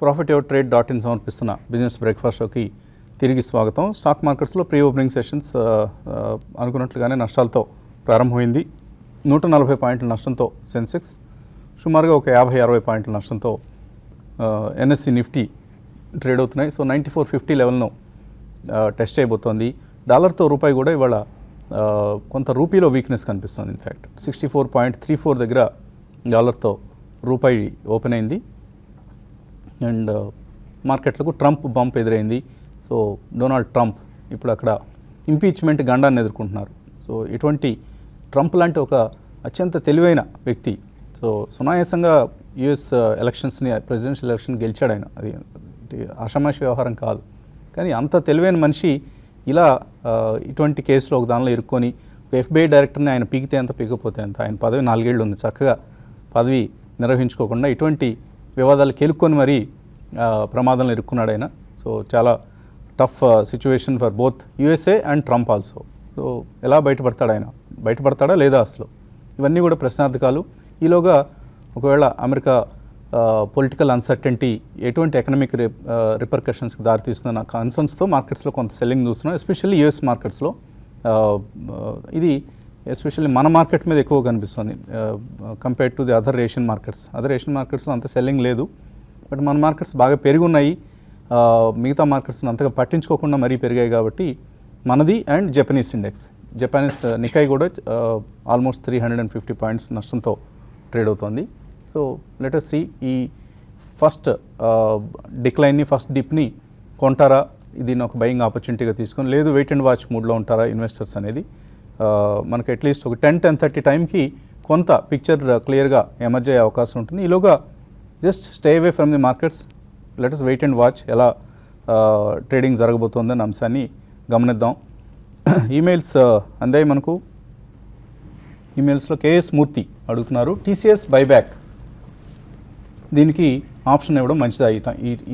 profityourtrade.in సమర్పిస్తున్న business breakfast షోకి తిరిగి స్వాగతం. స్టాక్ మార్కెట్స్లో ప్రీ ఓపెనింగ్ సెషన్స్ అనుకున్నట్లుగానే నష్టాలతో ప్రారంభమైంది. 140 పాయింట్ల నష్టంతో సెన్సెక్స్, సుమారుగా ఒక 50-60 పాయింట్ల నష్టంతో ఎన్ఎస్సి నిఫ్టీ ట్రేడ్ అవుతున్నాయి. సో 9450 లెవెల్ను టెస్ట్ చేయబోతోంది. డాలర్తో రూపాయి కూడా ఇవాళ కొంత రూపీలో వీక్నెస్ కనిపిస్తుంది. ఇన్ఫ్యాక్ట్ 64.34 దగ్గర డాలర్తో రూపాయి ఓపెన్ అయింది. అండ్ మార్కెట్లకు ట్రంప్ బంప్ ఎదురైంది. సో డొనాల్డ్ ట్రంప్ ఇప్పుడు అక్కడ ఇంపీచ్మెంట్ గండాన్ని ఎదుర్కొంటున్నారు. సో ఇటువంటి ట్రంప్ లాంటి ఒక అత్యంత తెలివైన వ్యక్తి, సో సునాయాసంగా యుఎస్ ఎలక్షన్స్ని, ప్రెసిడెన్షియల్ ఎలక్షన్ గెలిచాడు ఆయన. అది ఆషామాషి వ్యవహారం కాదు. కానీ అంత తెలివైన మనిషి ఇలా ఇటువంటి కేసులో ఒక దానిలో ఇరుక్కొని ఎఫ్బిఐ డైరెక్టర్ని ఆయన పీకితే ఎంత పీకపోతే ఎంత, ఆయన పదవి 4 ఏళ్ళు ఉంది, చక్కగా పదవి నిర్వహించుకోకుండా ఇటువంటి వివాదాలు కెలుక్కొని మరీ ప్రమాదంలో ఇరుక్కున్నాడు ఆయన. సో చాలా tough situation for both USA and Trump also. So ఎలా బయటపడతాడా లేదా అసలు, ఇవన్నీ కూడా ప్రశ్నార్థకాలు. ఈలోగా ఒకవేళ అమెరికా పొలిటికల్ అన్సర్టెంటీ ఎటువంటి ఎకనామిక్ రిపర్కషన్స్కి దారితీస్తున్న కన్సర్న్స్తో మార్కెట్స్లో కొంత సెల్లింగ్ చూస్తున్నాం, ఎస్పెషల్లీ యుఎస్ మార్కెట్స్లో. ఇది ఎస్పెషల్లీ మన మార్కెట్ మీద ఎక్కువ కనిపిస్తుంది compared to the other Asian మార్కెట్స్లో అంత సెల్లింగ్ లేదు. బట్ మన మార్కెట్స్ బాగా పెరిగి ఉన్నాయి, మిగతా మార్కెట్స్ని అంతగా పట్టించుకోకుండా మరీ పెరిగాయి. కాబట్టి మనది and Japanese index, Japanese Nikkei కూడా ఆల్మోస్ట్ 350 పాయింట్స్ నష్టంతో ట్రేడ్ అవుతోంది. సో లెట్ us see ఈ ఫస్ట్ డిక్లైన్ని, ఫస్ట్ డిప్ని కొంటారా, దీన్ని ఒక బయింగ్ ఆపర్చునిటీగా తీసుకొని, లేదు వెయిట్ అండ్ వాచ్ మూడ్లో ఉంటారా ఇన్వెస్టర్స్ అనేది మనకు అట్లీస్ట్ ఒక 10-10:30 టైంకి కొంత పిక్చర్ క్లియర్గా ఎమర్జ్ అయ్యే అవకాశం ఉంటుంది. ఈలోగా just stay away from the markets, let us wait and watch ఎలా ట్రేడింగ్ జరగబోతోందన్న అంశాన్ని గమనిద్దాం. ఈమెయిల్స్ అందాయి మనకు. ఈమెయిల్స్లో కేఎస్ మూర్తి అడుగుతున్నారు, టీసీఎస్ బైబ్యాక్ దీనికి ఆప్షన్ ఇవ్వడం మంచిదా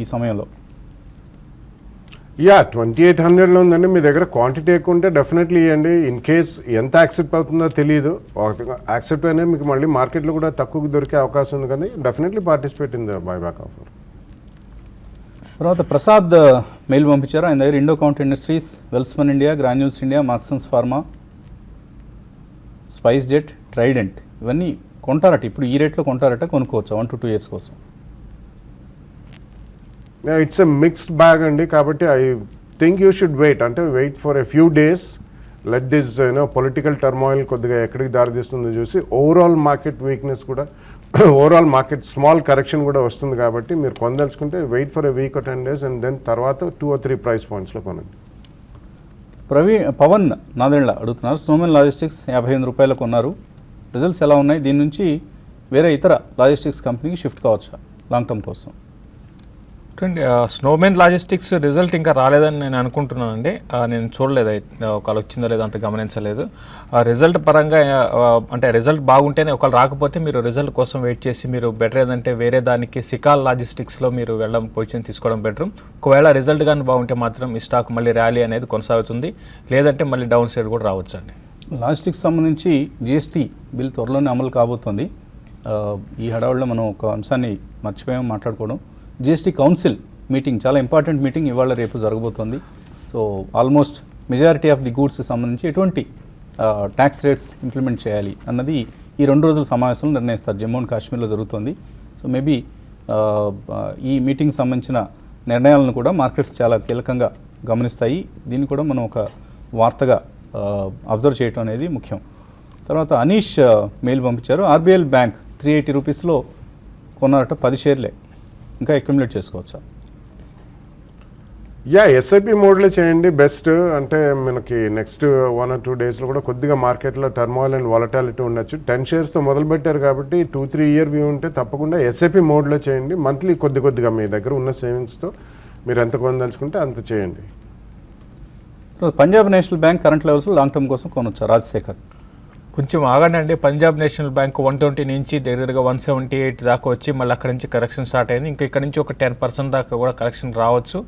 ఈ సమయంలో? 2800లో ఉందండి. మీ దగ్గర క్వాంటిటీ ఎక్కువ ఉంటే డెఫినెట్లీ ఇవ్వండి. ఇన్ కేస్ ఎంత యాక్సెప్ట్ అవుతుందో తెలియదు, యాక్సెప్ట్ అయినా మీకు మళ్ళీ మార్కెట్లో కూడా తక్కువకి దొరికే అవకాశం ఉంది, కానీ definitely participate in the buyback offer. తర్వాత ప్రసాద్ మెయిల్ పంపించారు. ఆయన దగ్గర ఇండో కౌంట్ ఇండస్ట్రీస్, వెల్స్మన్ India, Granules India, Marksans pharma, SpiceJet, Trident ఇవన్నీ కొంటారట. ఇప్పుడు ఈ రేట్లో కొంటారట, కొనుక్కోవచ్చు 1 to 2 years కోసం. ఇట్స్ ఎ మిక్స్డ్ బ్యాగ్ అండి. కాబట్టి I think you should wait for a few days, let this political turmoil కొద్దిగా ఎక్కడికి దారితీస్తుందో చూసి, ఓవరాల్ మార్కెట్ వీక్నెస్ కూడా, ఓవరాల్ మార్కెట్ స్మాల్ కరెక్షన్ కూడా వస్తుంది. కాబట్టి మీరు కొనదలుచుకుంటే wait for a week 10 days and then తర్వాత 2 or 3 ప్రైస్ పాయింట్స్లో కొనండి. పవన్ నాదెండ్ల అడుగుతున్నారు, స్నోమెన్ లాజిస్టిక్స్ 58 రూపాయలకు కొన్నారు, రిజల్ట్స్ ఎలా ఉన్నాయి, దీని నుంచి వేరే ఇతర లాజిస్టిక్స్ కంపెనీకి షిఫ్ట్ కావచ్చా లాంగ్ టర్మ్ కోసం? స్నోమెన్ లాజిస్టిక్స్ రిజల్ట్ ఇంకా రాలేదని నేను అనుకుంటున్నానండి. నేను చూడలేదు, ఒకవేళ వచ్చిందో లేదో అంత గమనించలేదు. రిజల్ట్ పరంగా అంటే రిజల్ట్ బాగుంటేనే, ఒకవేళ రాకపోతే మీరు రిజల్ట్ కోసం వెయిట్ చేసి, మీరు బెటర్ ఏదంటే వేరే దానికి సికాల్ లాజిస్టిక్స్లో మీరు వెళ్ళడం, పొజిషన్ తీసుకోవడం బెటర్. ఒకవేళ రిజల్ట్ కానీ బాగుంటే మాత్రం ఈ స్టాక్ మళ్ళీ ర్యాలీ అనేది కొనసాగుతుంది, లేదంటే మళ్ళీ డౌన్ సైడ్ కూడా రావచ్చు అండి. లాజిస్టిక్స్ సంబంధించి జిఎస్టీ బిల్ త్వరలోనే అమలు కాబోతోంది. ఈ హడావుల్లో మనం ఒక అంశాన్ని మర్చిపోయాము మాట్లాడుకోవడం. జిఎస్టీ కౌన్సిల్ మీటింగ్ చాలా ఇంపార్టెంట్ మీటింగ్ ఇవాళ రేపు జరగబోతోంది. So almost majority of the goods సంబంధించి ఎటువంటి ట్యాక్స్ రేట్స్ ఇంప్లిమెంట్ చేయాలి అన్నది ఈ 2 రోజుల సమావేశంలో నిర్ణయిస్తారు. జమ్మూ అండ్ కాశ్మీర్లో జరుగుతుంది. సో మేబీ ఈ మీటింగ్ సంబంధించిన నిర్ణయాలను కూడా మార్కెట్స్ చాలా కీలకంగా గమనిస్తాయి. దీన్ని కూడా మనం ఒక వార్తగా అబ్జర్వ్ చేయటం అనేది ముఖ్యం. తర్వాత అనీష్ మెయిల్ పంపించారు, ఆర్బిఎల్ బ్యాంక్ 380 రూపీస్లో కొన్నారట, 10 షేర్లే, ఇంకా అక్యుములేట్ చేసుకోవచ్చా? ఎస్ఐపి మోడ్లో చేయండి బెస్ట్. అంటే మనకి నెక్స్ట్ 1 or 2 daysలో కూడా కొద్దిగా మార్కెట్లో టర్మాయిల్ అండ్ వాలటాలిటీ ఉండొచ్చు. 10 sharesతో మొదలుపెట్టారు కాబట్టి 2-3 year వ్యూ ఉంటే తప్పకుండా ఎస్ఐపి మోడ్లో చేయండి. మంత్లీ కొద్దిగా మీ దగ్గర ఉన్న సేవింగ్స్తో మీరు ఎంత కొనదలుచుకుంటే అంత చేయండి. Punjab national bank current levels long term కోసం కొనొచ్చా రాజశేఖర్? కొంచెం ఆగండి. పంజాబ్ నేషనల్ బ్యాంక్ 120 నుంచి దగ్గరగా 178 దాకా వచ్చి మళ్ళీ అక్కడి నుంచి కరెక్షన్ స్టార్ట్ అయింది. ఇంకా ఇక్కడ నుంచి ఒక 10% దాకా కూడా కరెక్షన్ రావచ్చు.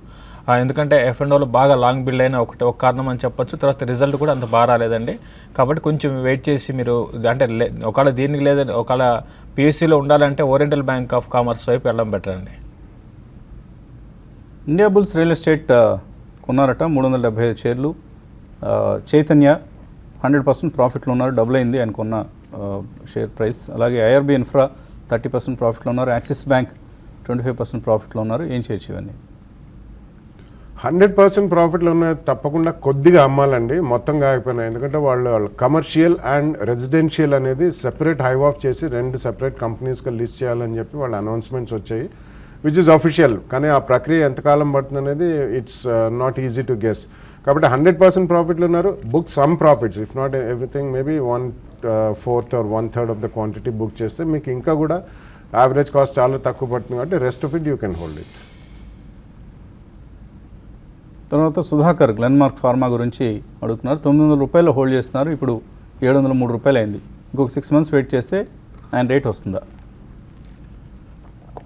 ఎందుకంటే F&Oలో బాగా లాంగ్ బిల్డ్ అయిన ఒక కారణం అని చెప్పొచ్చు. తర్వాత రిజల్ట్ కూడా అంత బాగా రాలేదండి. కాబట్టి కొంచెం వెయిట్ చేసి మీరు అంటే ఒకవేళ దీనికి లేదని ఒకవేళ PSUలో ఉండాలంటే ఓరియంటల్ బ్యాంక్ ఆఫ్ కామర్స్ వైపు వెళ్ళడం బెటర్ అండి. ఇండియా బుల్స్ రియల్ ఎస్టేట్ కొన్నారట 375 షేర్లు. చైతన్య 100% ప్రాఫిట్లో ఉన్నారు, డబుల్ అయింది ఆయన కొన్న షేర్ ప్రైస్. అలాగే ఐఆర్బి ఇన్ఫ్రా 30% ప్రాఫిట్లో ఉన్నారు, యాక్సిస్ బ్యాంక్ 25% ప్రాఫిట్లో ఉన్నారు. ఏం చేయొచ్చు ఇవన్నీ? 100% ప్రాఫిట్లు ఉన్నాయి, తప్పకుండా కొద్దిగా అమ్మాలండి, మొత్తంగా అయిపోయినాయి. ఎందుకంటే వాళ్ళు కమర్షియల్ అండ్ రెసిడెన్షియల్ అనేది సెపరేట్ హైవ్ ఆఫ్ చేసి 2 సెపరేట్ కంపెనీస్గా లిస్ట్ చేయాలని చెప్పి వాళ్ళ అనౌన్స్మెంట్స్ వచ్చాయి, విచ్ ఇస్ అఫీషియల్. కానీ ఆ ప్రక్రియ ఎంతకాలం పడుతుంది అనేది it's not easy to guess. కాబట్టి 100% ప్రాఫిట్లు ఉన్నారు. Book some profits, if not everything maybe 1/4 or 1/3 of the quantity book చేస్తే మీకు ఇంకా కూడా యావరేజ్ కాస్ట్ చాలా తక్కువ పడుతుంది. కాబట్టి rest of it you can hold it. తర్వాత సుధాకర్ గ్లెన్మార్క్ ఫార్మా గురించి అడుగుతున్నారు. 900 రూపాయలు హోల్డ్ చేస్తున్నారు, ఇప్పుడు 703 రూపాయలు అయింది. ఇంకొక 6 months వెయిట్ చేస్తే ఆయన రేట్ వస్తుందా?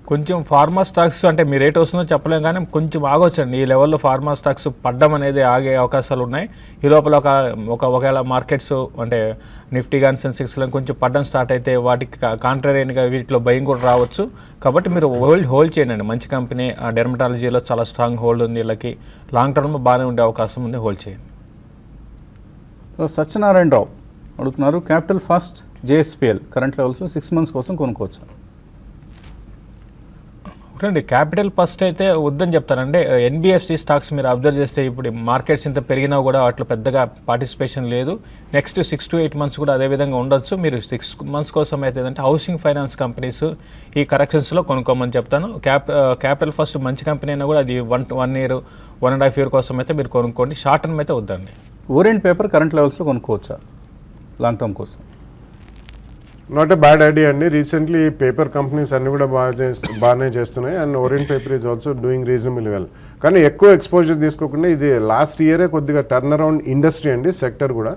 కొంచెం ఫార్మా స్టాక్స్ అంటే మీ రేట్ వస్తుందో చెప్పలేం, కానీ కొంచెం ఆగొచ్చండి. ఈ లెవెల్లో ఫార్మా స్టాక్స్ పడ్డం అనేది ఆగే అవకాశాలు ఉన్నాయి. ఈ లోపల ఒకవేళ మార్కెట్స్ అంటే నిఫ్టీ కానీ సెన్సెక్స్ కానీ కొంచెం పడ్డం స్టార్ట్ అయితే వాటికి కాంట్రరీగా వీటిలో భయం కూడా రావచ్చు. కాబట్టి మీరు హోల్డ్ చేయండి. మంచి కంపెనీ, డెర్మటాలజీలో చాలా స్ట్రాంగ్ హోల్డ్ ఉంది, వీళ్ళకి లాంగ్ టర్మ్ బాగానే ఉండే అవకాశం ఉంది, హోల్డ్ చేయండి. సత్యనారాయణరావు అడుగుతున్నారు. క్యాపిటల్ ఫస్ట్ జేఎస్పిఎల్ కరెంట్ లెవెల్స్లో 6 months కోసం కొనుక్కోవచ్చు. చూడండి, క్యాపిటల్ ఫస్ట్ అయితే వద్దని చెప్తానండి. ఎన్బిఎఫ్సి స్టాక్స్ మీరు అబ్జర్వ్ చేస్తే ఇప్పుడు మార్కెట్స్ ఇంత పెరిగినా కూడా వాటిలో పెద్దగా పార్టిసిపేషన్ లేదు. నెక్స్ట్ 6 to 8 months కూడా అదే విధంగా ఉండొచ్చు. మీరు 6 months కోసం అయితే అంటే హౌసింగ్ ఫైనాన్స్ కంపెనీస్ ఈ కరెక్షన్స్లో కొనుక్కోమని చెప్తాను. క్యాపిటల్ ఫస్ట్ మంచి కంపెనీ అయినా కూడా అది 1 year 1.5 year కోసం అయితే మీరు కొనుక్కోండి. షార్ట్ టర్మ్ అయితే వద్దండి. ఓరియంట్ పేపర్ కరెంట్ లెవెల్స్లో కొనుక్కోవచ్చా లాంగ్ టర్మ్ కోసం? నాట్ ఎ బ్యాడ్ ఐడియా అండి. రీసెంట్లీ పేపర్ కంపెనీస్ అన్ని కూడా బాగానే చేస్తున్నాయి, and orient paper is also doing reasonable well. కానీ ఎక్కువ ఎక్స్పోజర్ తీసుకోకుండా, ఇది లాస్ట్ ఇయరే కొద్దిగా టర్న్ అరౌండ్ ఇండస్ట్రీ అండి, సెక్టర్ కూడా.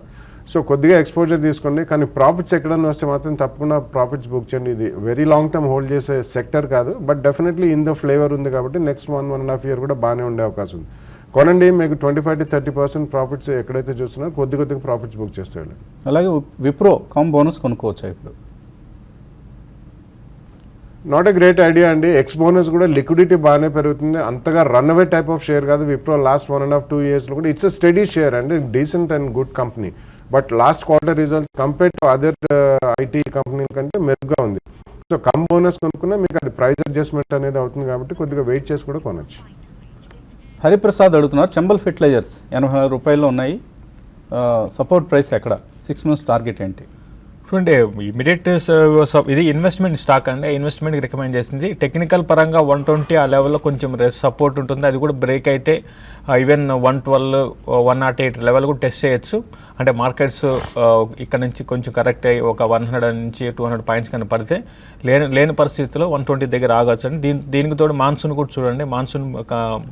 సో కొద్దిగా ఎక్స్పోజర్ తీసుకోండి, కానీ ప్రాఫిట్స్ ఎక్కడన్నా వస్తే మాత్రం తప్పకుండా ప్రాఫిట్స్ బుక్ చేయండి. ఇది వెరీ లాంగ్ టర్మ్ హోల్డ్ చేసే సెక్టర్ కాదు, but definitely in the flavour ఉంది కాబట్టి నెక్స్ట్ 1.5 year కూడా బాగానే ఉండే అవకాశం ఉంది. కొనండి, మీకు 25 to 30% ప్రాఫిట్స్ ఎక్కడైతే చూస్తున్నారో కొద్దిగా ప్రాఫిట్స్ బుక్ చేస్తాడు. అలాగే విప్రో కామ్ బోనస్ కొనుక్కోవచ్చా ఇప్పుడు? నాట్ ఎ గ్రేట్ ఐడియా అండి. ఎక్స్ బోనస్ కూడా లిక్విడిటీ బాగానే పెరుగుతుంది, అంతగా run away type of share కాదు. విప్రో లాస్ట్ 1.5-2 yearsలో కూడా ఇట్స్ అ స్టడీ షేర్ అండి, decent and good company. But last quarter results compare to other IT కంపెనీల కంటే మెరుగ్గా ఉంది. సో కమ్ బోనస్ కొనుక్కున్నా మీకు అది ప్రైస్ అడ్జస్ట్మెంట్ అనేది అవుతుంది కాబట్టి కొద్దిగా వెయిట్ చేసి కూడా కొనొచ్చు. హరిప్రసాద్ అడుగుతున్నారు. చంబల్ ఫెర్టిలైజర్స్ 84 రూపాయల్లో ఉన్నాయి, సపోర్ట్ ప్రైస్ ఎక్కడ? 6 months టార్గెట్ ఏంటి? చూడండి, ఇమీడియట్ ఇది ఇన్వెస్ట్మెంట్ స్టాక్ అండి, ఇన్వెస్ట్మెంట్కి రికమెండ్ చేసింది. టెక్నికల్ పరంగా 120 ఆ లెవెల్లో కొంచెం సపోర్ట్ ఉంటుంది, అది కూడా బ్రేక్ అయితే ఈవెన్ 112, 108 లెవెల్ కూడా టెస్ట్ చేయొచ్చు. అంటే మార్కెట్స్ ఇక్కడ నుంచి కొంచెం కరెక్ట్ అయ్యి ఒక 100 నుంచి 200 పాయింట్స్ కన్నా పడితే లేని పరిస్థితుల్లో 120 దగ్గర ఆగొచ్చు అండి. దీనికి తోడు మాన్సూన్ కూడా చూడండి, మాన్సూన్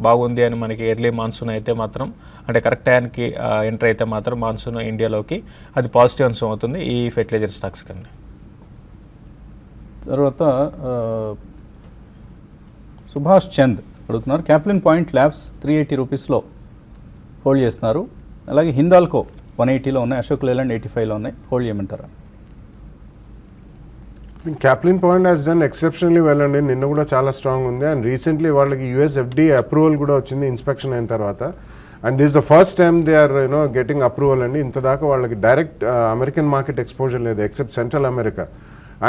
బాగుంది అని మనకి ఎర్లీ మాన్సూన్ అయితే మాత్రం అంటే కరెక్ట్ టైంకి ఎంటర్ అయితే మాత్రం మాన్సూన్ ఇండియాలోకి అది పాజిటివ్ అంశం అవుతుంది ఈ ఫెర్టిలైజర్ స్టాక్స్ కన్నా. తర్వాత సుభాష్ చంద్ అడుగుతున్నారు. క్యాప్లిన్ పాయింట్ ల్యాబ్స్ 380 రూపీస్లో హోల్డ్ చేస్తున్నారు. అలాగే హిందాల్కో 180లో ఉన్నాయి, అశోక్ లేలాండ్ 85లో ఉన్నాయి, హోల్డ్ చేయమంటారా? Caplin point has done exceptionally well అండి, నిన్న కూడా చాలా స్ట్రాంగ్ ఉంది. అండ్ రీసెంట్లీ వాళ్ళకి యుఎస్ ఎఫ్డీఏ అప్రూవల్ కూడా వచ్చింది ఇన్స్పెక్షన్ అయిన తర్వాత. And this the first time they are getting approval అండి. ఇంతదాకా వాళ్ళకి డైరెక్ట్ అమెరికన్ మార్కెట్ ఎక్స్పోజర్ లేదు except Central America.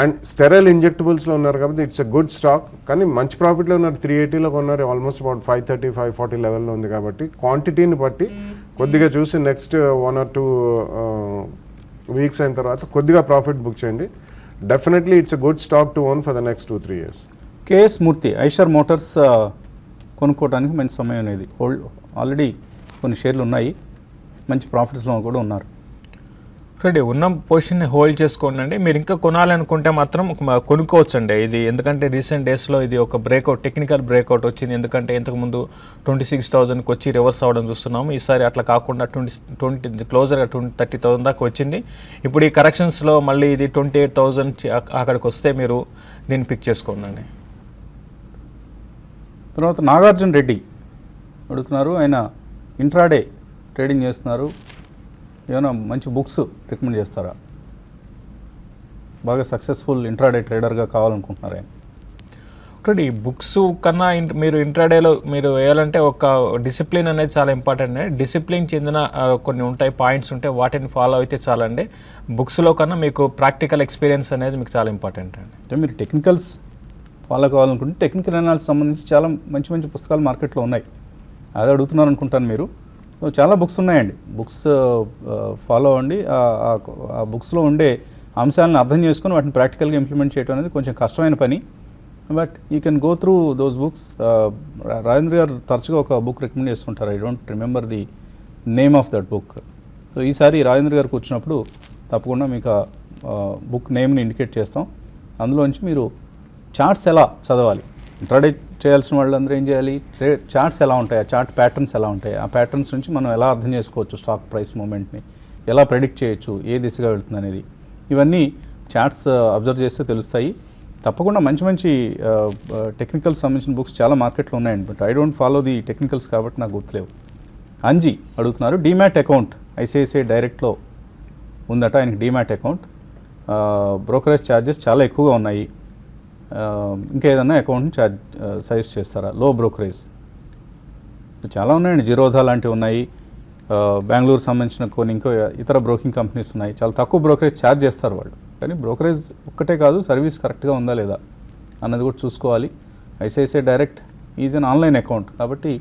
And sterile ఇంజెక్టబుల్స్లో ఉన్నారు కాబట్టి ఇట్స్ ఎ గుడ్ స్టాక్. కానీ మంచి ప్రాఫిట్లో ఉన్నారు, 380లో కొన్నారు, ఆల్మోస్ట్ అబౌట్ 530, 540 లెవెల్లో ఉంది. కాబట్టి క్వాంటిటీని బట్టి కొద్దిగా చూసి నెక్స్ట్ 1 or 2 weeks అయిన తర్వాత కొద్దిగా ప్రాఫిట్ బుక్ చేయండి. Definitely it's a good stock to own for the next 2-3 years. KS Murthy Eicher Motors కొనుక్కోవడానికి మంచి సమయం అనేది. ఆల్రెడీ కొన్ని షేర్లు ఉన్నాయి, మంచి ప్రాఫిట్స్లో కూడా ఉన్నారు. చూడండి, ఉన్న పొజిషన్ని హోల్డ్ చేసుకోండి అండి. మీరు ఇంకా కొనాలనుకుంటే మాత్రం కొనుక్కోవచ్చు అండి ఇది, ఎందుకంటే రీసెంట్ డేస్లో ఇది ఒక బ్రేక్అవుట్, టెక్నికల్ బ్రేక్అవుట్ వచ్చింది. ఎందుకంటే ఇంతకుముందు 26,000కి వచ్చి రివర్స్ అవ్వడం చూస్తున్నాము. ఈసారి అట్లా కాకుండా 20 క్లోజర్గా 30,000 దాకా వచ్చింది. ఇప్పుడు ఈ కరెక్షన్స్లో మళ్ళీ ఇది 28,000 అక్కడికి వస్తే మీరు దీన్ని పిక్ చేసుకోండి అండి. తర్వాత నాగార్జున రెడ్డి అడుగుతున్నారు. ఆయన ఇంట్రాడే ట్రేడింగ్ చేస్తున్నారు, ఏమైనా మంచి బుక్స్ రికమెండ్ చేస్తారా? బాగా సక్సెస్ఫుల్ ఇంట్రాడే ట్రేడర్గా కావాలనుకుంటున్నారు ఆయన. ఇప్పుడు ఈ బుక్స్ కన్నా మీరు ఇంట్రాడేలో మీరు వేయాలంటే ఒక డిసిప్లిన్ అనేది చాలా ఇంపార్టెంట్ అండి. డిసిప్లిన్ చెందిన కొన్ని ఉంటాయి, పాయింట్స్ ఉంటాయి, వాటిని ఫాలో అయితే చాలండి. బుక్స్లో కన్నా మీకు ప్రాక్టికల్ ఎక్స్పీరియన్స్ అనేది మీకు చాలా ఇంపార్టెంట్ అండి. అంటే మీరు టెక్నికల్స్ ఫాలో కావాలనుకుంటే టెక్నికల్ అనాలిసిస్ సంబంధించి చాలా మంచి మంచి పుస్తకాలు మార్కెట్లో ఉన్నాయి. అది అడుగుతున్నారు అనుకుంటాను మీరు. సో చాలా బుక్స్ ఉన్నాయండి. బుక్స్ ఫాలో అవ్వండి. ఆ బుక్స్లో ఉండే అంశాలను అర్థం చేసుకొని వాటిని ప్రాక్టికల్గా ఇంప్లిమెంట్ చేయడం అనేది కొంచెం కష్టమైన పని. But you can go through those books. Rajendra గారు తరచుగా ఒక బుక్ రికమెండ్ చేస్తుంటారు. I don't remember the name of that book. So ఈసారి రాజేంద్ర గారికి వచ్చినప్పుడు తప్పకుండా మీకు బుక్ నేమ్ని ఇండికేట్ చేస్తాం. అందులోంచి మీరు చార్ట్స్ ఎలా చదవాలి, ఇంట్రాడే చేయాల్సిన వాళ్ళందరూ ఏం చేయాలి, చార్ట్స్ ఎలా ఉంటాయి, ఆ చార్ట్ ప్యాటర్న్స్ ఎలా ఉంటాయి, ఆ ప్యాటర్న్స్ నుంచి మనం ఎలా అర్థం చేసుకోవచ్చు స్టాక్ ప్రైస్ మూమెంట్ని, ఎలా ప్రెడిక్ట్ చేయొచ్చు, ఏ దిశగా వెళ్తుంది అనేది, ఇవన్నీ చార్ట్స్ అబ్జర్వ్ చేస్తే తెలుస్తాయి. తప్పకుండా మంచి మంచి టెక్నికల్ సంబంధించిన బుక్స్ చాలా మార్కెట్లో ఉన్నాయండి. But I don't follow the technicals కాబట్టి నాకు గుర్తులేవు. అంజీ అడుగుతున్నారు, డీమ్యాట్ అకౌంట్ ఐసిఐసిఐ డైరెక్ట్లో ఉందట ఆయనకి. డీమ్యాట్ అకౌంట్ బ్రోకరేజ్ ఛార్జెస్ చాలా ఎక్కువగా ఉన్నాయి. ఇంకా ఏదన్నా అకౌంట్ని సజెస్ట్ చేస్తారా? లో బ్రోకరేజ్ చాలా ఉన్నాయండి. జిరోదా లాంటివి ఉన్నాయి. బెంగళూరు సంబంధించిన కొన్ని ఇంకో ఇతర బ్రోకింగ్ కంపెనీస్ ఉన్నాయి. చాలా తక్కువ బ్రోకరేజ్ ఛార్జ్ చేస్తారు వాళ్ళు. కానీ బ్రోకరేజ్ ఒక్కటే కాదు, సర్వీస్ కరెక్ట్గా ఉందా లేదా అన్నది కూడా చూసుకోవాలి. ICICI direct is an online account కాబట్టి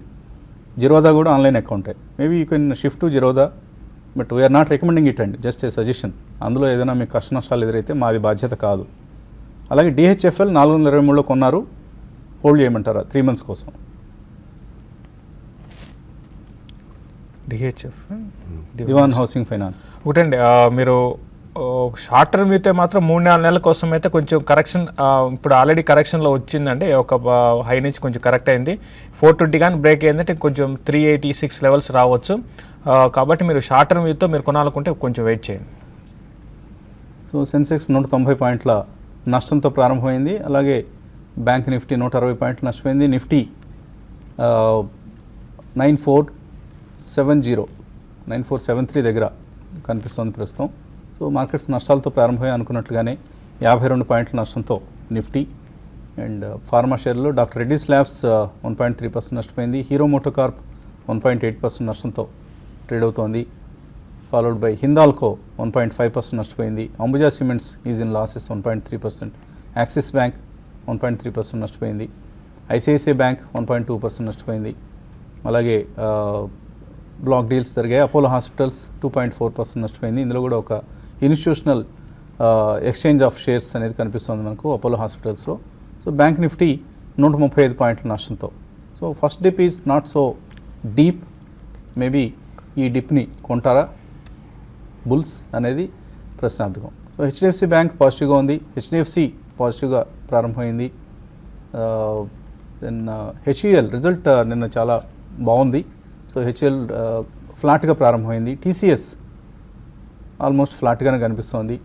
జిరోదా కూడా ఆన్లైన్ అకౌంటే. Maybe you can shift to Zerodha, but we are not recommending it అండి, జస్ట్ ఏ సజెషన్. అందులో ఏదైనా మీకు కష్ట నష్టాలు ఎదురైతే మాది బాధ్యత కాదు. అలాగే డిహెచ్ఎఫ్ఎల్ 423లో కొన్నారు, హోల్డ్ చేయమంటారా 3 months కోసం? డిహెచ్ఎఫ్ దివాన్ హౌసింగ్ ఫైనాన్స్ ఒకటండి. మీరు షార్ట్ టర్మ్ అయితే మాత్రం 3-4 నెలల కోసం అయితే కొంచెం కరెక్షన్, ఇప్పుడు ఆల్రెడీ కరెక్షన్లో వచ్చిందండి. ఒక హై నుంచి కొంచెం కరెక్ట్ అయింది. 420 కానీ బ్రేక్ అయిందంటే కొంచెం 386 లెవెల్స్ రావచ్చు. కాబట్టి మీరు షార్ట్ టర్మ్ వ్యూతో మీరు కొనాలనుకుంటే కొంచెం వెయిట్ చేయండి. సో సెన్సెక్స్ 190 పాయింట్ల నష్టంతో ప్రారంభమైంది. అలాగే బ్యాంక్ నిఫ్టీ 160 పాయింట్లు నష్టపోయింది. నిఫ్టీ 9473 దగ్గర కనిపిస్తుంది ప్రస్తుతం. సో మార్కెట్స్ నష్టాలతో ప్రారంభమయ్యాయి అనుకున్నట్లుగానే 52 పాయింట్ల నష్టంతో నిఫ్టీ. అండ్ ఫార్మా షేర్లో డాక్టర్ రెడ్డీస్ ల్యాబ్స్ 1.3% నష్టపోయింది. హీరో మోటోకార్ప్ 1.8% నష్టంతో ట్రేడ్ అవుతోంది. ఫాలోడ్ బై హిందాల్కో 1.5% నష్టపోయింది. Ambuja cements is in losses 1.3%. Axis bank 1.3% నష్టపోయింది. ఐసిఐసిఐ బ్యాంక్ 1.2% నష్టపోయింది. అలాగే బ్లాక్ డీల్స్ జరిగాయి. అపోలో హాస్పిటల్స్ 2.4% నష్టపోయింది. ఇందులో కూడా ఒక ఇన్స్టిట్యూషనల్ ఎక్స్చేంజ్ ఆఫ్ షేర్స్ అనేది కనిపిస్తుంది మనకు అపోలో హాస్పిటల్స్లో. సో బ్యాంక్ నిఫ్టీ 135 పాయింట్ల నష్టంతో. So first dip is not so deep. Maybe ఈ డిప్ని కొంటారా బుల్స్ అనేది ప్రశ్నార్థకం. సో హెచ్డిఎఫ్సి బ్యాంక్ పాజిటివ్గా ఉంది. హెచ్డిఎఫ్సి పాజిటివ్గా ప్రారంభమైంది. దెన్ హెచ్ఈఎల్ రిజల్ట్ నిన్న చాలా బాగుంది. సో హెచ్ఈఎల్ ఫ్లాట్గా ప్రారంభమైంది. టీసీఎస్ ఆల్మోస్ట్ ఫ్లాట్గానే కనిపిస్తోంది.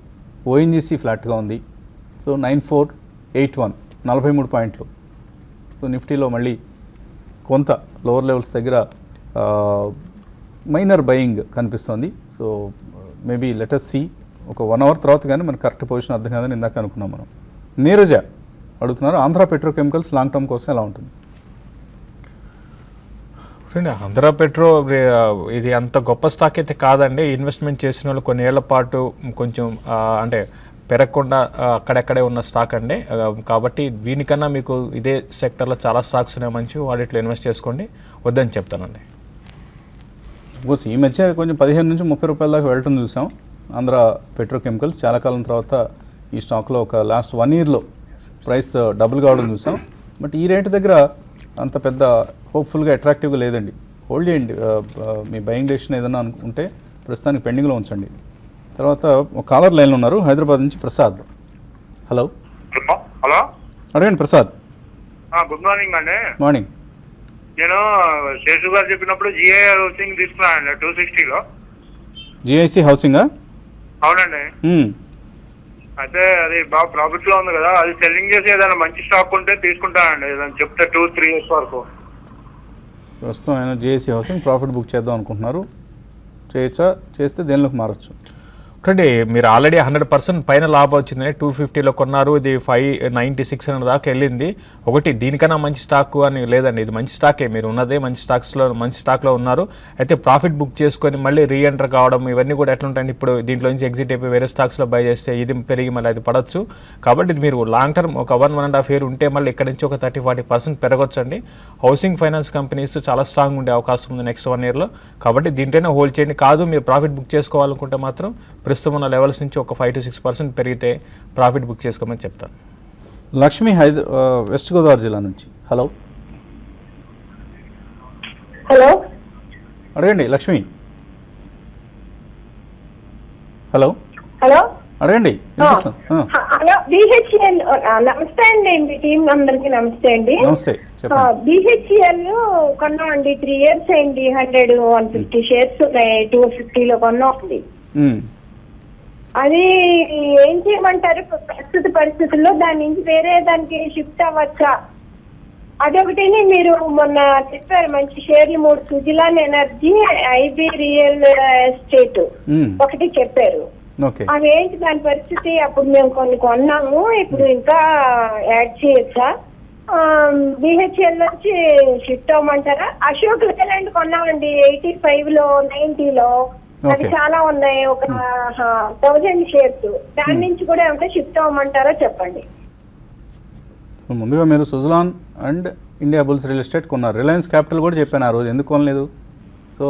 ఓఎన్జీసీ ఫ్లాట్గా ఉంది. సో 9481 43 పాయింట్లు. సో నిఫ్టీలో మళ్ళీ కొంత లోవర్ లెవెల్స్ దగ్గర మైనర్ బయింగ్ కనిపిస్తోంది. సో మేబీ లెటస్ సి ఒక 1 hour తర్వాత కానీ మనకు కరెక్ట్ పొజిషన్ అర్థం కాదని ఇందాక అనుకున్నాం మనం. నీరజ అడుగుతున్నారు, ఆంధ్ర పెట్రోకెమికల్స్ లాంగ్ టర్మ్ కోసం ఎలా ఉంటుంది? ఆంధ్ర పెట్రో ఇది అంత గొప్ప స్టాక్ అయితే కాదండి. ఇన్వెస్ట్మెంట్ చేసిన వాళ్ళు కొన్ని ఏళ్ల పాటు కొంచెం అంటే పెరగకుండా అక్కడెక్కడే ఉన్న స్టాక్ అండి. కాబట్టి దీనికన్నా మీకు ఇదే సెక్టర్లో చాలా స్టాక్స్ ఉన్నాయి, మంచి వాటిలో ఇన్వెస్ట్ చేసుకోండి, వద్దని చెప్తానండి. కోర్స్ ఈ మధ్య కొంచెం 15 నుంచి 30 రూపాయల దాకా వెళ్ళటం చూసాం ఆంధ్ర పెట్రోకెమికల్స్. చాలా కాలం తర్వాత ఈ స్టాక్లో ఒక లాస్ట్ 1 yearలో ప్రైస్ డబుల్ కావడం చూసాం. బట్ ఈ రేటు దగ్గర అంత పెద్ద హోప్ఫుల్గా అట్రాక్టివ్గా లేదండి. హోల్డ్ చేయండి. మీ బయింగ్ డెసిషన్ ఏదైనా ఉంటే ప్రస్తుతానికి పెండింగ్లో ఉంచండి. తర్వాత ఒక కాలర్ లైన్లో ఉన్నారు, హైదరాబాద్ నుంచి ప్రసాద్. హలో హలో అడగండి ప్రసాద్. గుడ్ మార్నింగ్ అండి. మార్నింగ్. నేను శేషు గారు చెప్పినప్పుడు జిఐ హౌసింగ్ తీసుకున్నానండి 260లో. జిఐసి హౌసింగా? అవునండి. అయితే అది బాగా ప్రాఫిట్ లో ఉంది కదా, అది సెల్లింగ్ చేసి ఏదైనా మంచి స్టాక్ ఉంటే తీసుకుంటానండి. ఏదైనా చెప్తే 2-3 years వరకు. ప్రస్తుతం ఆయన జిఐసి హౌసింగ్ ప్రాఫిట్ బుక్ చేద్దాం అనుకుంటున్నారు. చేయొచ్చా? చేస్తే దేనిలోకి మారచ్చు? చూడండి మీరు ఆల్రెడీ 100% పైన లాభం వచ్చిందని 250లో కొన్నారు, ఇది 596 అనే దాకా వెళ్ళింది. ఒకటి దీనికన్నా మంచి స్టాక్ అని లేదండి, ఇది మంచి స్టాకే, మీరు ఉన్నదే మంచి స్టాక్లో ఉన్నారు. అయితే ప్రాఫిట్ బుక్ చేసుకొని మళ్ళీ రీఎంటర్ కావడం ఇవన్నీ కూడా ఎట్లుంటాయండి, ఇప్పుడు దీంట్లో నుంచి ఎగ్జిట్ అయిపోయి వేరే స్టాక్స్లో బై చేస్తే ఇది పెరిగి మళ్ళీ అది పడవచ్చు. కాబట్టి ఇది మీరు లాంగ్ టర్మ్ ఒక 1.5 year ఉంటే మళ్ళీ ఇక్కడ నుంచి ఒక 30-40% పెరగొచ్చు అండి. హౌసింగ్ ఫైనాన్స్ కంపెనీస్ చాలా స్ట్రాంగ్ ఉండే అవకాశం ఉంది నెక్స్ట్ 1 yearలో. కాబట్టి దీంట్లోనే హోల్డ్ చేయండి. కాదు మీరు ప్రాఫిట్ బుక్ చేసుకోవాలనుకుంటే మాత్రం ప్రస్తుతం ఉన్న లెవెల్స్ నుంచి ఒక 5-6% పెరిగితే ప్రాఫిట్ బుక్ చేసుకోమని చెప్తాను. లక్ష్మి వెస్ట్ గోదావరి జిల్లా నుంచి. హలో హలో అడగండి లక్ష్మి. హలో హలో అడగండి వినిపిస్తుంది. హలో బిహెచ్ఎల్ నమస్తే అండి, మీ టీం అందరికి నమస్తే అండి. నమస్తే చెప్పండి. బిహెచ్ఎల్ కొన్నామండి, 3 years అయింది. 100-150 shares ఉన్నాయి, 250లో కొన్నామండి. అది ఏం చేయమంటారు ప్రస్తుత పరిస్థితుల్లో? దాని నుంచి వేరే దానికి షిఫ్ట్ అవ్వచ్చా? అదొకటి. మీరు మొన్న చెప్పారు మంచి షేర్లు 3, Suzlon energy, IB real estate ఒకటి చెప్పారు. అవేంటి దాని పరిస్థితి? అప్పుడు మేము కొన్ని కొన్నాము, ఇప్పుడు ఇంకా యాడ్ చేయొచ్చా? బిహెచ్ఎల్ నుంచి షిఫ్ట్ అవ్వమంటారా? అశోక్ లేలాండ్ కొన్నామండి 85లో 90లో, అది చాలా ఉన్నాయి, ఒక 1000 shares. దాని నుంచి కూడా ఏమంటే షిఫ్ట్ అవ్వమంటారా చెప్పండి. సో ముందుగా మీరు Suzlon and India bulls real estate కొన్నారు. రిలయన్స్ క్యాపిటల్ కూడా చెప్పాను ఆ రోజు, ఎందుకు కొనలేదు? సో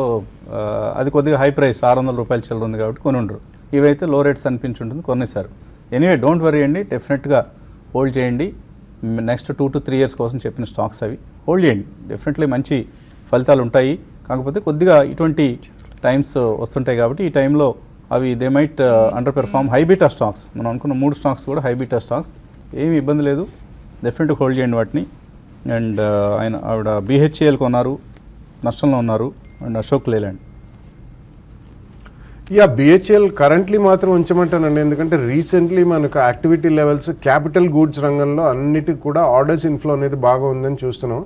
అది కొద్దిగా హై ప్రైస్, 600 రూపాయల చిల్లర ఉంది కాబట్టి కొని ఉండరు. ఇవైతే లో రేట్స్ అనిపించుంటుంది, కొనేసారు. ఎనీవే డోంట్ వరీ అండి, డెఫినెట్గా హోల్డ్ చేయండి. నెక్స్ట్ 2 to 3 years కోసం చెప్పిన స్టాక్స్ అవి హోల్డ్ చేయండి. డెఫినెట్లీ మంచి ఫలితాలు ఉంటాయి. కాకపోతే కొద్దిగా ఇటువంటి టైమ్స్ వస్తుంటాయి కాబట్టి ఈ టైంలో అవి they might under perform. High beta stocks, మనం అనుకున్న 3 స్టాక్స్ కూడా హై బీటా స్టాక్స్, ఏమీ ఇబ్బంది లేదు, డెఫినెట్గా హోల్డ్ చేయండి వాటిని. అండ్ ఆవిడ బిహెచ్ఏఎల్ కొన్నారు, నష్టంలో ఉన్నారు. And Ashok Leyland BHEL currently మాత్రం ఉంచమంటానండి. ఎందుకంటే రీసెంట్లీ మనకు యాక్టివిటీ లెవెల్స్ క్యాపిటల్ గూడ్స్ రంగంలో అన్నిటికి కూడా ఆర్డర్స్ ఇన్ఫ్లో అనేది బాగా ఉందని చూస్తున్నాం.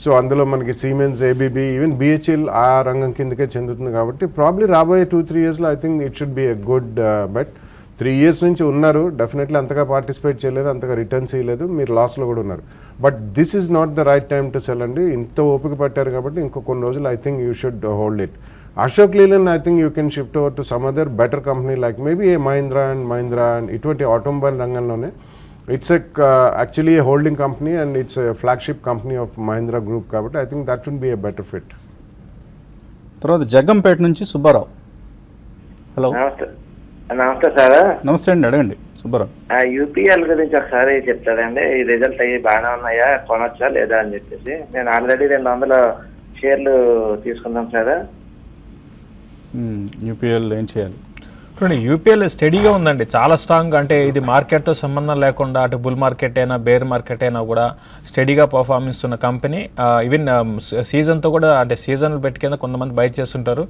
సో అందులో మనకి సిమెన్స్, ఏబీబీ, ఈవెన్ బిహెచ్ఎల్ ఆ రంగం కిందకే చెందుతుంది. కాబట్టి ప్రాబ్లీ రాబోయే 2-3 yearsలో I think it should be a good bet. 3 years నుంచి ఉన్నారు, డెఫినెట్లీ అంతగా పార్టిసిపేట్ చేయలేదు, అంతగా రిటర్న్స్ ఇవ్వలేదు, మీరు లాస్లో కూడా ఉన్నారు. But this is not the right time to sell అండి. ఇంత ఓపిక పట్టారు కాబట్టి ఇంకో కొన్ని రోజులు I think you should hold it. Ashok Leyland I think you can shift over to some other better company like maybe a Mahindra and ఇటువంటి ఆటోమొబైల్ రంగంలోనే. It's actually a holding company and it's a flagship company of Mahindra Group కాబట్టి I think that would be a better fit. తర్వాత జగ్గంపేట నుంచి Subbarao. Hello నమస్తే sir. నమస్తే అండి, అడగండి Subbarao. UPL గురించి ఒకసారి చెప్తాడండి, ఈ రిజల్ట్ అయ్యి బాగానే ఉన్నాయా, కొనొచ్చా లేదా అని చెప్పేసి. నేను ఆల్రెడీ 200 షేర్లు తీసుకున్నాం సార్. యూపీఎల్ ఏం చేయాలి? చూడండి యూపీఎల్ స్టడీగా ఉందండి, చాలా స్ట్రాంగ్. అంటే ఇది మార్కెట్తో సంబంధం లేకుండా అటు బుల్ మార్కెట్ అయినా బేర్ మార్కెట్ అయినా కూడా స్టడీగా పర్ఫార్మెన్స్ ఉన్న కంపెనీ. ఈవెన్ సీజన్తో కూడా, అంటే సీజన్ పెట్టి కింద కొంతమంది బై చేస్తుంటారు,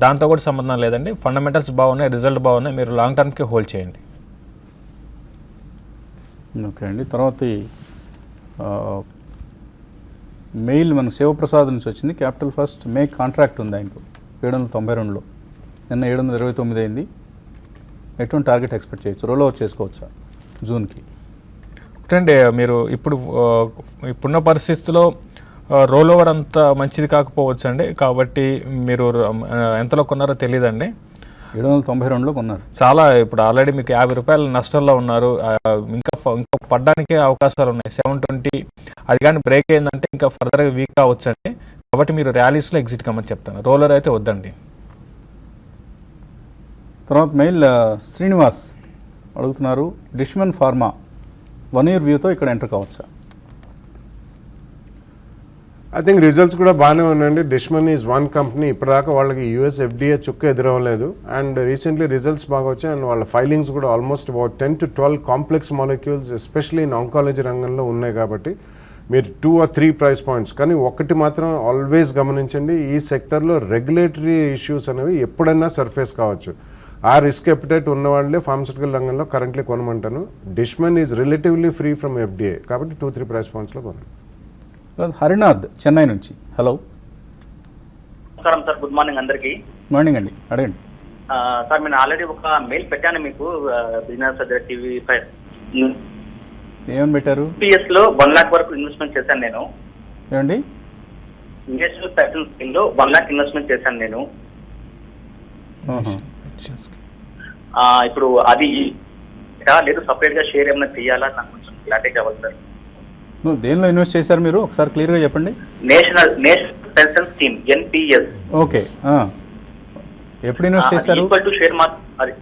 దాంతో కూడా సంబంధం లేదండి. ఫండమెంటల్స్ బాగున్నాయి, రిజల్ట్ బాగున్నాయి, మీరు లాంగ్ టర్మ్కి హోల్డ్ చేయండి. ఓకే అండి. తర్వాత మెయిల్ మన శివప్రసాద్ నుంచి వచ్చింది. క్యాపిటల్ ఫస్ట్ మే కాంట్రాక్ట్ ఉంది ఆయనకు 792లో, నిన్న 729 అయింది. ఎటువంటి టార్గెట్ ఎక్స్పెక్ట్ చేయొచ్చు? రోల్ ఓవర్ చేసుకోవచ్చా జూన్కి? అంటే మీరు ఇప్పుడున్న పరిస్థితుల్లో రోల్ ఓవర్ అంత మంచిది కాకపోవచ్చు అండి. కాబట్టి మీరు ఎంతలో కొన్నారో తెలియదండి. 792లో కొన్నారు. చాలా ఇప్పుడు ఆల్రెడీ మీకు 50 రూపాయల నష్టంలో ఉన్నారు. ఇంకా పడడానికే అవకాశాలు ఉన్నాయి. 720 అది కానీ బ్రేక్ అయిందంటే ఇంకా ఫర్దర్గా వీక్ అవ్వచ్చు అండి. కాబట్టి మీరు ర్యాలీస్లో ఎగ్జిట్ కమ్మని చెప్తాను, రోలర్ అయితే వద్దండి. తర్వాత మెయిల్ శ్రీనివాస్ అడుగుతున్నారు, డిష్మన్ ఫార్మా 1 year వ్యూతో ఇక్కడ ఎంటర్ కావచ్చా? ఐ థింక్ రిజల్ట్స్ కూడా బాగానే ఉన్నాయండి. డిష్మన్ ఈజ్ వన్ కంపెనీ, ఇప్పటిదాకా వాళ్ళకి యూఎస్ ఎఫ్డిఏ చుక్క ఎదురవ్వలేదు. అండ్ రీసెంట్లీ రిజల్ట్స్ బాగా వచ్చాయి. అండ్ వాళ్ళ ఫైలింగ్స్ కూడా almost about 10 to 12 complex molecules especially in oncology రంగంలో ఉన్నాయి. కాబట్టి మీరు 2 or 3 ప్రైస్ పాయింట్స్. కానీ ఒకటి మాత్రం ఆల్వేస్ గమనించండి, ఈ సెక్టర్లో రెగ్యులేటరీ ఇష్యూస్ అనేవి ఎప్పుడైనా సర్ఫేస్ కావచ్చు. ఆ రిస్క్ ఎపిటైట్ ఉన్న వాళ్ళే ఫార్మస్యూటికల్ రంగంలో కరెంట్లీ కొనమంటాను. Dishman is relatively free from FDA, కాబట్టి 2-3 ప్రైస్ పాయింట్స్లో కొనండి. హరినాథ్ చెన్నై నుంచి. హలో నమస్కారం సార్, గుడ్ మార్నింగ్ అందరికీ. మార్నింగ్ అండి, అడగండి. సార్ నేను ఆల్రెడీ ఒక మెయిల్ పెట్టాను మీకు బిజినెస్ టీవీ ఏమని పెట్టారు? పిఎస్ లో 1 lakh వరకు ఇన్వెస్ట్మెంట్ చేశాను నేను. ఏమండి? నేషనల్ పెన్షన్ స్కీమ్ లో 1 lakh ఇన్వెస్ట్మెంట్ చేశాను నేను. ఇప్పుడు అది లేదు సపరేట్ గా షేర్ ఏమైనా తీయాలా నాకు కొంచెం క్లారిటీ కావాలి సార్. దేనిలో ఇన్వెస్ట్ చేశారు మీరు ఒకసారి క్లియర్గా చెప్పండి. National pension scheme NPS. Okay, ఎప్పుడు ఇన్వెస్ట్ చేశారు? Equal to share market.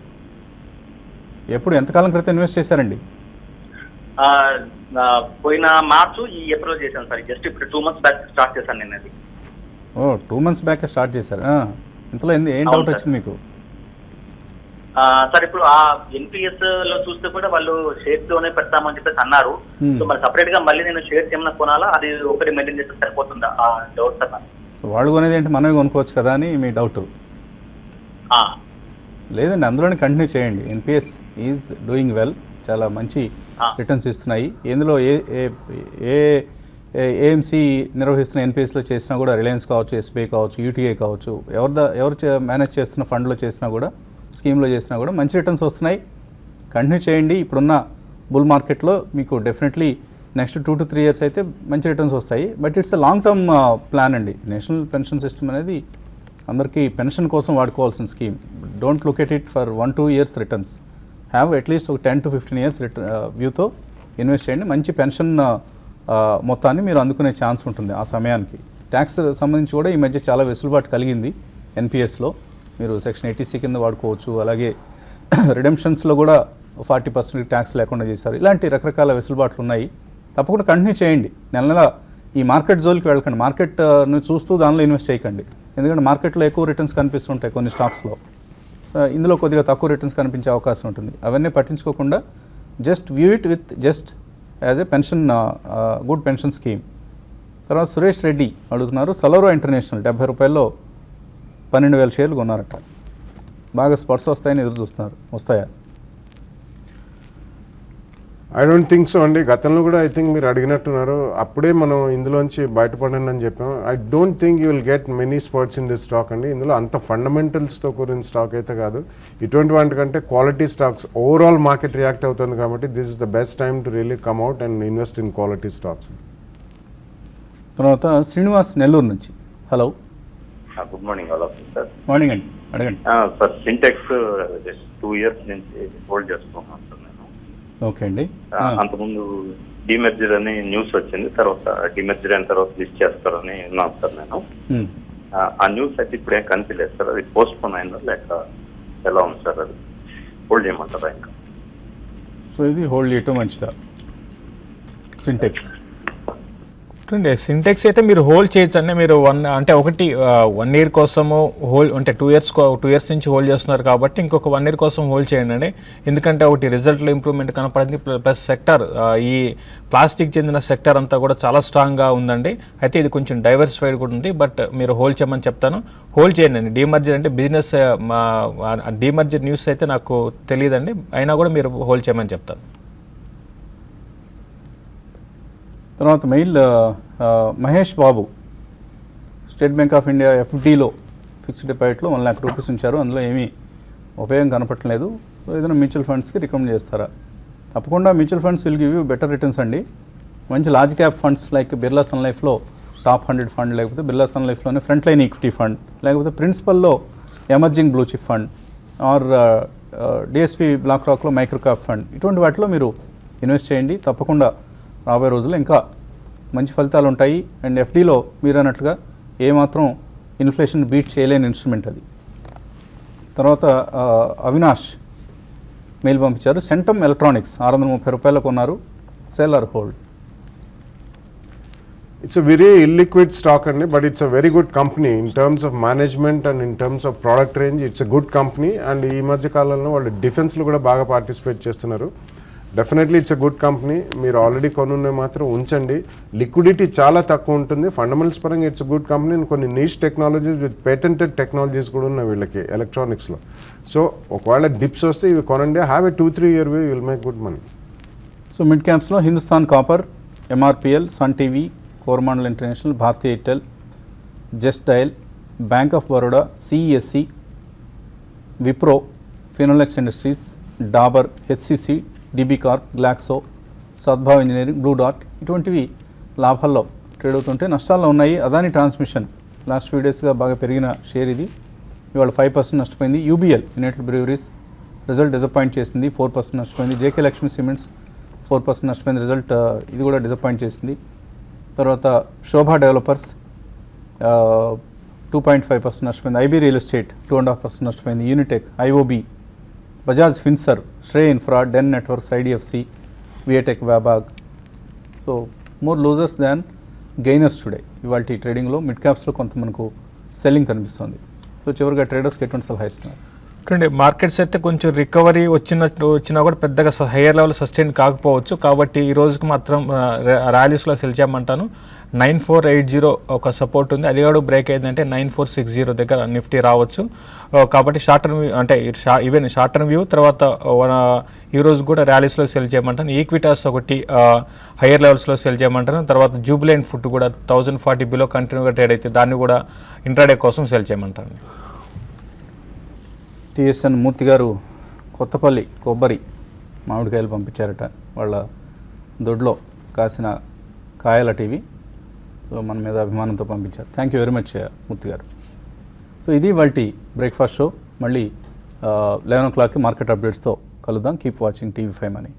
ఎప్పుడు, ఎంతకాలం క్రితం ఇన్వెస్ట్ చేశారండి? పోయిన మార్చు ఈ ఏప్రిల్ చేశాను సార్. జస్ట్ ఇప్పుడు 2 months బ్యాక్ స్టార్ట్ చేశాను నేను అది. 2 months బ్యాక్ స్టార్ట్ చేశారు. ఇంతలో ఏం డౌట్ వచ్చింది మీకు? సార్ ఇప్పుడు ఆ ఎన్పిఎస్ లో చూస్తే కూడా వాళ్ళు షేర్స్ లోనే పెడతామని చెప్పేసి అన్నారు. సో మరి సపరేట్ గా మళ్ళీ నేను షేర్స్ ఏమైనా కొనాలా, అది ఒకటి మెయింటైన్ చేస్తే సరిపోతుందా? డౌట్ సార్ నాకు. వాళ్ళు కొనేది ఏంటి, మనమే కొనుక్కోవచ్చు కదా అని మీ డౌట్? లేదండి, అందులోనే కంటిన్యూ చేయండి. ఎన్పిఎస్ ఈజ్ డూయింగ్ వెల్, చాలా మంచి రిటర్న్స్ ఇస్తున్నాయి. ఇందులో ఏఎంసీ నిర్వహిస్తున్న ఎన్పిఎస్లో చేసినా కూడా, రిలయన్స్ కావచ్చు, ఎస్బీఐ కావచ్చు, యూటీఐ కావచ్చు, ఎవరు మేనేజ్ చేస్తున్న ఫండ్లో చేసినా కూడా, స్కీమ్లో చేసినా కూడా మంచి రిటర్న్స్ వస్తున్నాయి. కంటిన్యూ చేయండి. ఇప్పుడున్న బుల్ మార్కెట్లో మీకు డెఫినెట్లీ నెక్స్ట్ 2 to 3 years అయితే మంచి రిటర్న్స్ వస్తాయి. But it's a long term plan అండి. నేషనల్ పెన్షన్ సిస్టమ్ అనేది అందరికీ పెన్షన్ కోసం వాడుకోవాల్సిన scheme. Don't look at it for 1-2 years returns. Have at least ఒక 10 to 15 years వ్యూతో ఇన్వెస్ట్ చేయండి. మంచి పెన్షన్ మొత్తాన్ని మీరు అందుకునే ఛాన్స్ ఉంటుంది ఆ సమయానికి. ట్యాక్స్ సంబంధించి కూడా ఈ మధ్య చాలా వెసులుబాటు కలిగింది ఎన్పిఎస్లో. మీరు సెక్షన్ 80C కింద వాడుకోవచ్చు. అలాగే రిడెంప్షన్స్లో కూడా 40% ట్యాక్స్ లేకుండా చేశారు. ఇలాంటి రకరకాల వెసులుబాట్లు ఉన్నాయి. తప్పకుండా కంటిన్యూ చేయండి. నెల నెల ఈ మార్కెట్ జోలికి వెళ్ళకండి. మార్కెట్ను చూస్తూ దానిలో ఇన్వెస్ట్ చేయకండి. ఎందుకంటే మార్కెట్లో ఎక్కువ రిటర్న్స్ కనిపిస్తుంటాయి కొన్ని స్టాక్స్లో. సో ఇందులో కొద్దిగా తక్కువ రిటర్న్స్ కనిపించే అవకాశం ఉంటుంది. అవన్నీ పట్టించుకోకుండా just view it with just as a pension, good pension scheme. తర్వాత సురేష్ రెడ్డి అడుగుతున్నారు, సలోరో ఇంటర్నేషనల్ 70 రూపాయల్లో 12,000 షేర్లు కొన్నారట. బాగా స్పర్ట్స్ వస్తాయని ఎదురు చూస్తున్నారు, వస్తాయా? ఐ డోంట్ థింక్ సో అండి. గతంలో కూడా ఐ థింక్ మీరు అడిగినట్టున్నారు. అప్పుడే మనం ఇందులోంచి బయటపడండి అని చెప్పాం. I don't think you will get many spots in this stock అండి. ఇందులో అంత ఫండమెంటల్స్తో కూడిన స్టాక్ అయితే కాదు. ఇటువంటి వాటికంటే quality stocks, overall market react అవుతుంది కాబట్టి this is the best time to really come out and invest in quality stocks. తర్వాత శ్రీనివాస్ నెల్లూరు నుంచి. Hello, good morning all of you sir. Morning అండి, అడగండి. సార్ సింటెక్స్ 2 years నుంచి హోల్డ్ చేస్తున్నాను సార్ నేను. Okay అండి. అంతకుముందు డిమెర్జర్ అని న్యూస్ వచ్చింది, తర్వాత డిమెర్జర్ అయిన తర్వాత లిస్ట్ చేస్తారని విన్నాను సార్ నేను. ఆ న్యూస్ అయితే ఇప్పుడు ఏం కనిపించలేదు సార్. అది పోస్ట్ పోన్ అయిందా లేక ఎలా ఉంది సార్? అది హోల్డ్ చేయమంటారా ఇంకా? సో ఇది హోల్డ్ చేయటం మంచిదా సింటెక్స్? సింటెక్స్ అయితే మీరు హోల్డ్ చేయొచ్చు అండి. మీరు 1 year కోసము హోల్డ్ అంటే 2 years నుంచి హోల్డ్ చేస్తున్నారు కాబట్టి ఇంకొక 1 year కోసం హోల్డ్ చేయండి అండి. ఎందుకంటే ఒకటి రిజల్ట్లో ఇంప్రూవ్మెంట్ కనపడింది, ప్లస్ సెక్టర్ ఈ ప్లాస్టిక్ చెందిన సెక్టర్ అంతా కూడా చాలా స్ట్రాంగ్గా ఉందండి. అయితే ఇది కొంచెం డైవర్సిఫైడ్ కూడా ఉంది. బట్ మీరు హోల్డ్ చేయమని చెప్తాను, హోల్డ్ చేయండి అండి. డీమర్జర్ అంటే బిజినెస్, డీమర్జర్ న్యూస్ అయితే నాకు తెలియదండి, అయినా కూడా మీరు హోల్డ్ చేయమని చెప్తాను. తర్వాత mail Mahesh Babu, state bank of India ఎఫ్డీలో ఫిక్స్డ్ డిపాజిట్లో 1 lakh రూపీస్ ఉంచారు. అందులో ఏమీ ఉపయోగం కనపట్లేదు. ఏదైనా మ్యూచువల్ ఫండ్స్కి రికమెండ్ చేస్తారా? తప్పకుండా mutual funds will give you better returns అండి. మంచి large cap funds like Birla sun లైఫ్లో టాప్ 100 ఫండ్, లేకపోతే బిర్లా సన్ లైఫ్లోనే ఫ్రంట్ లైన్ ఈక్విటీ ఫండ్, లేకపోతే ప్రిన్సిపల్లో emerging blue chip fund, or DSP black రాక్లో మైక్రో క్యాప్ ఫండ్, ఇటువంటి వాటిలో మీరు ఇన్వెస్ట్ చేయండి. తప్పకుండా రాబోయే రోజుల్లో ఇంకా మంచి ఫలితాలు ఉంటాయి. అండ్ ఎఫ్డీలో మీరు అన్నట్లుగా ఏమాత్రం ఇన్ఫ్లేషన్ బీట్ చేయలేని ఇన్స్ట్రుమెంట్ అది. తర్వాత అవినాష్ మెయిల్ పంపించారు, సెంటమ్ ఎలక్ట్రానిక్స్ 630 రూపాయలు కొన్నారు, sell or hold? It's a very illiquid stock అండి, but it's a very good company in terms of management and in terms of product range. It's a good company and ఈ మధ్య కాలంలో వాళ్ళు డిఫెన్స్లో కూడా బాగా పార్టిసిపేట్ చేస్తున్నారు. Definitely it's a good company. మీరు ఆల్రెడీ కొనున్న మాత్రం ఉంచండి. లిక్విడిటీ చాలా తక్కువ ఉంటుంది. ఫండమెంటల్స్ పరంగా ఇట్స్ గుడ్ కంపెనీ. కొన్ని niche technologies with patented technologies కూడా ఉన్నాయి వీళ్ళకి ఎలక్ట్రానిక్స్లో. సో ఒకవేళ డిప్స్ వస్తే ఇవి కొనండి. Have a 2-3 year view, will make good money. So mid క్యాప్స్లో Hindustan copper, MRPL, Sun TV, Coromandel international, Bharti Airtel, Just Dial, bank of Baroda, CESC, Wipro, Finolex industries, Dabur, HCC, DB corp, Glaxo, Sadbhav engineering, Blue డాట్ ఇటువంటివి లాభాల్లో ట్రేడ్ అవుతుంటే నష్టాల్లో ఉన్నాయి. అదాని ట్రాన్స్మిషన్ లాస్ట్ ఫ్యూ డేస్గా బాగా పెరిగిన షేర్ ఇది, ఇవాళ 5% నష్టపోయింది. UBL, United Breweries result disappoint చేసింది, 4% నష్టపోయింది. జేకే లక్ష్మీ సిమెంట్స్ 4% నష్టపోయింది, రిజల్ట్ ఇది కూడా డిసప్పాయింట్ చేసింది. తర్వాత శోభా డెవలపర్స్ 2.5% నష్టపోయింది. ఐబీ రియల్ ఎస్టేట్ 2.5% నష్టపోయింది. Unitech, IOB, Bajaj Finserv, Srei infra, Den networks, IDFC, VA Tech, Wabag. So more losers than gainers today. ఇవాళ ట్రేడింగ్లో మిడ్ క్యాప్స్లో కొంత మనకు సెల్లింగ్ కనిపిస్తుంది. సో చివరిగా ట్రేడర్స్కి ఎటువంటి సలహా ఇస్తున్నారు? చూడండి, మార్కెట్స్ అయితే కొంచెం రికవరీ వచ్చినా కూడా పెద్దగా హయ్యర్ లెవెల్ సస్టైన్ కాకపోవచ్చు. కాబట్టి ఈ రోజుకి మాత్రం ర్యాలీస్లో సెల్ చేయమంటాను. 9480 ఒక సపోర్ట్ ఉంది, అది కూడా బ్రేక్ అయిందంటే 9460 దగ్గర నిఫ్టీ రావచ్చు. కాబట్టి షార్ట్ టర్మ్ అంటే ఈవెన్ షార్ట్ టర్మ్ వ్యూ తర్వాత ఈ రోజు కూడా ర్యాలీస్లో సెల్ చేయమంటాను. ఈక్విటాస్ ఒకటి హయ్యర్ లెవెల్స్లో సెల్ చేయమంటాను. తర్వాత జూబిలెంట్ ఫుడ్ కూడా 1040 బిలో కంటిన్యూగా ట్రేడ్ అయితే దాన్ని కూడా ఇంట్రాడే కోసం సెల్ చేయమంటాను. టిఎస్ఎన్ మూర్తి గారు కొత్తపల్లి కొబ్బరి మామిడికాయలు పంపించారట, వాళ్ళ దొడ్లో కాసిన కాయల టీవీ. సో మన మీద అభిమానంతో పంపించారు. థ్యాంక్ యూ వెరీ మచ్ మూర్తి గారు. సో ఇది వాళ్ళ బ్రేక్ఫాస్ట్ షో. మళ్ళీ 11 o'clockకి మార్కెట్ అప్డేట్స్తో కలుద్దాం. Keep watching TV5 Money.